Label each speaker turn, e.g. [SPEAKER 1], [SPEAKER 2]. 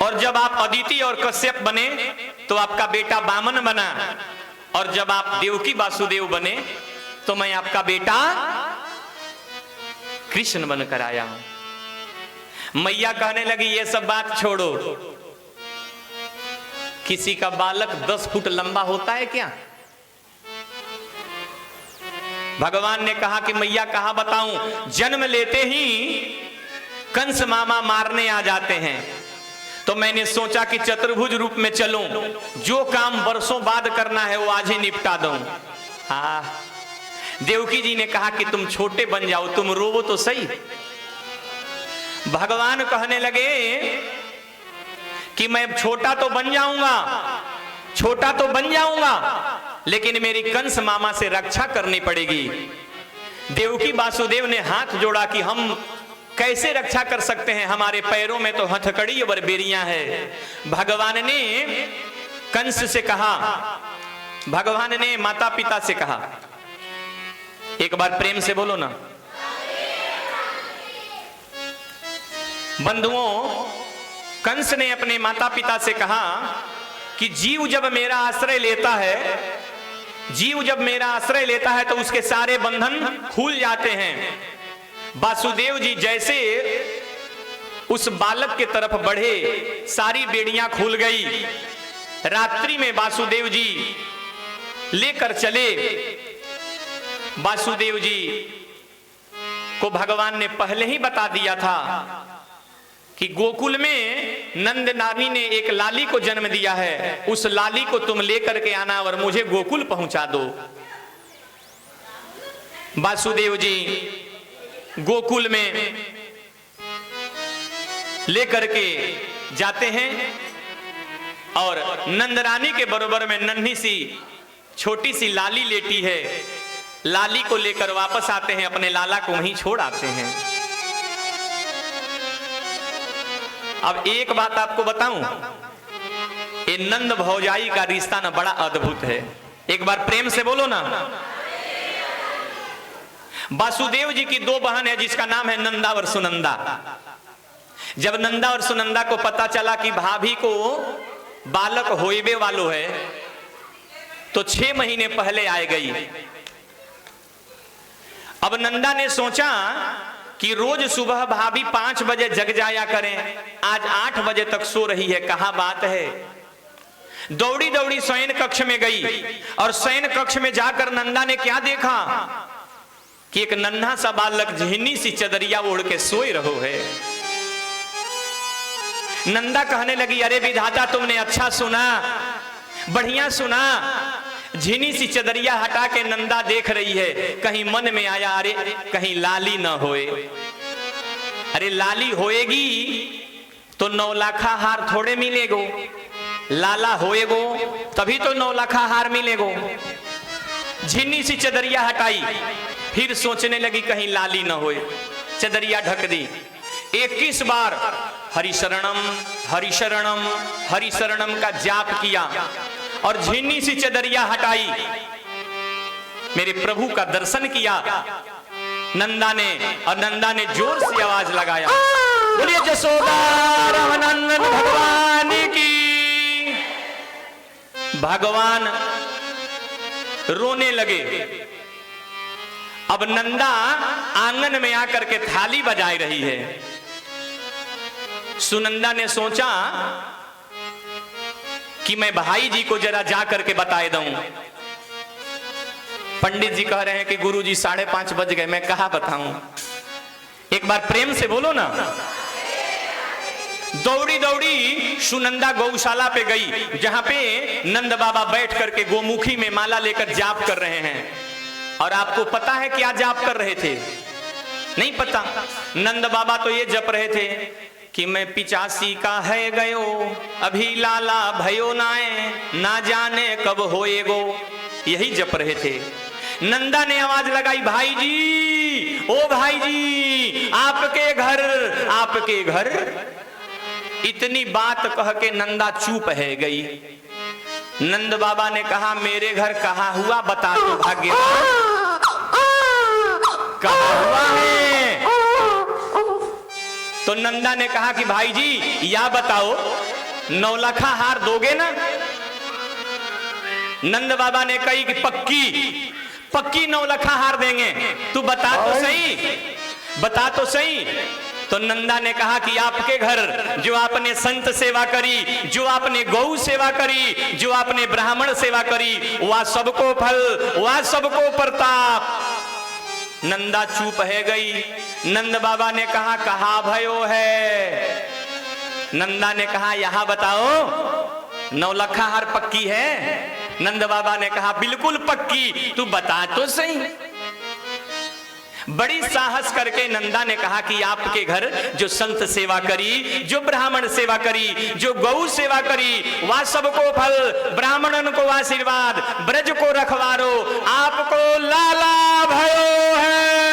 [SPEAKER 1] और जब आप अदिति और कश्यप बने तो आपका बेटा वामन बना, और जब आप देवकी वासुदेव बने तो मैं आपका बेटा कृष्ण बनकर आया हूं। मैया कहने लगी ये सब बात छोड़ो, किसी का बालक 10 फुट लंबा होता है क्या? भगवान ने कहा कि मैया कहा बताऊं, जन्म लेते ही कंस मामा मारने आ जाते हैं, तो मैंने सोचा कि चतुर्भुज रूप में चलूं, जो काम बरसों बाद करना है वो आज ही निपटा दूं। हाँ, देवकी जी ने कहा कि तुम छोटे बन जाओ, तुम रोवो तो सही। भगवान कहने लगे कि मैं छोटा तो बन जाऊंगा, छोटा तो बन जाऊंगा, लेकिन मेरी कंस मामा से रक्षा करनी पड़ेगी। देवकी वासुदेव ने हाथ जोड़ा कि हम कैसे रक्षा कर सकते हैं, हमारे पैरों में तो हथकड़ी और बेरियां है। भगवान ने कंस से कहा, भगवान ने माता पिता से कहा, एक बार प्रेम से बोलो ना। बंधुओं, कंस ने अपने माता पिता से कहा कि जीव जब मेरा आश्रय लेता है, जीव जब मेरा आश्रय लेता है तो उसके सारे बंधन खुल जाते हैं। वासुदेव जी जैसे उस बालक के तरफ बढ़े, सारी बेड़ियां खुल गई। रात्रि में वासुदेव जी लेकर चले। वासुदेव जी को भगवान ने पहले ही बता दिया था कि गोकुल में नंद नानी ने एक लाली को जन्म दिया है, उस लाली को तुम लेकर के आना और मुझे गोकुल पहुंचा दो। वासुदेव जी गोकुल में लेकर के जाते हैं और नंद रानी के बरोबर में नन्ही सी छोटी सी लाली लेटी है। लाली को लेकर वापस आते हैं, अपने लाला को वहीं छोड़ आते हैं। अब एक बात आपको बताऊं, ये नंद भौजाई का रिश्ता ना बड़ा अद्भुत है। एक बार प्रेम से बोलो ना। वासुदेव जी की 2 बहन है जिसका नाम है नंदा और सुनंदा। जब नंदा और सुनंदा को पता चला कि भाभी को बालक होइबे वालो है, तो 6 महीने पहले आए गई। अब नंदा ने सोचा कि रोज सुबह भाभी 5 बजे जग जाया करें, आज 8 बजे तक सो रही है, कहाँ बात है। दौड़ी दौड़ी शयन कक्ष में गई और शयन कक्ष में जाकर नंदा ने क्या देखा कि एक नन्हा सा बालक झिन्नी सी चदरिया ओढ़ के सोए रहो है। नंदा कहने लगी, अरे विधाता तुमने अच्छा सुना, बढ़िया सुना। झिनी सी चदरिया हटा के नंदा देख रही है, कहीं मन में आया अरे कहीं लाली न होए। अरे लाली होएगी तो 9 लाखा हार थोड़े मिलेगो, लाला होएगो तभी तो 9 लाखा हार मिलेगो। झिनी सी चदरिया हटाई, फिर सोचने लगी कहीं लाली न होए, चदरिया ढक दी। 21 बार हरिशरणम हरिशरणम हरिशरणम का जाप किया और झिन्नी सी चदरिया हटाई, मेरे प्रभु का दर्शन किया नंदा ने। और नंदा ने जोर से आवाज लगाया, बोलिए जसोदा रामनंदन भगवान की। भगवान रोने लगे। अब नंदा आंगन में आकर के थाली बजाई रही है। सुनंदा ने सोचा कि मैं भाई जी को जरा जा करके बताए दूं। पंडित जी कह रहे हैं कि गुरु जी 5:30 बज गए, मैं कहा बताऊं। एक बार प्रेम से बोलो ना। दौड़ी दौड़ी सुनंदा गौशाला पे गई, जहां पे नंद बाबा बैठ करके गोमुखी में माला लेकर जाप कर रहे हैं। और आपको पता है क्या जाप कर रहे थे? नहीं पता। नंद बाबा तो ये जप रहे थे कि मैं 85 का है गयो, अभी लाला भयो नाए, ना जाने कब होएगो। यही जप रहे थे। नंदा ने आवाज लगाई, भाई जी, ओ भाई जी, आपके घर, आपके घर। इतनी बात कह के नंदा चुप है गई। नंद बाबा ने कहा, मेरे घर कहाँ हुआ बता दो भाग्यवान, कहाँ हुआ है? तो नंदा ने कहा कि भाई जी या बताओ नौलखा हार दोगे ना? नंद बाबा ने कही कि पक्की पक्की नौलखा हार देंगे, तू बता तो सही, बता तो सही। तो नंदा ने कहा कि आपके घर जो आपने संत सेवा करी, जो आपने गौ सेवा करी, जो आपने ब्राह्मण सेवा करी, वह सबको फल, वह सबको प्रताप। नंदा चुप है गई। नंद बाबा ने कहा कहा भयो है? नंदा ने कहा यहां बताओ, नौलखा हार पक्की है? नंद बाबा ने कहा बिल्कुल पक्की, तू बता तो सही। बड़ी साहस करके नंदा ने कहा कि आपके घर जो संत सेवा करी, जो ब्राह्मण सेवा करी, जो गौ सेवा करी, वह सबको फल, ब्राह्मणन को आशीर्वाद, ब्रज को रखवारो, आपको लाला भयो है।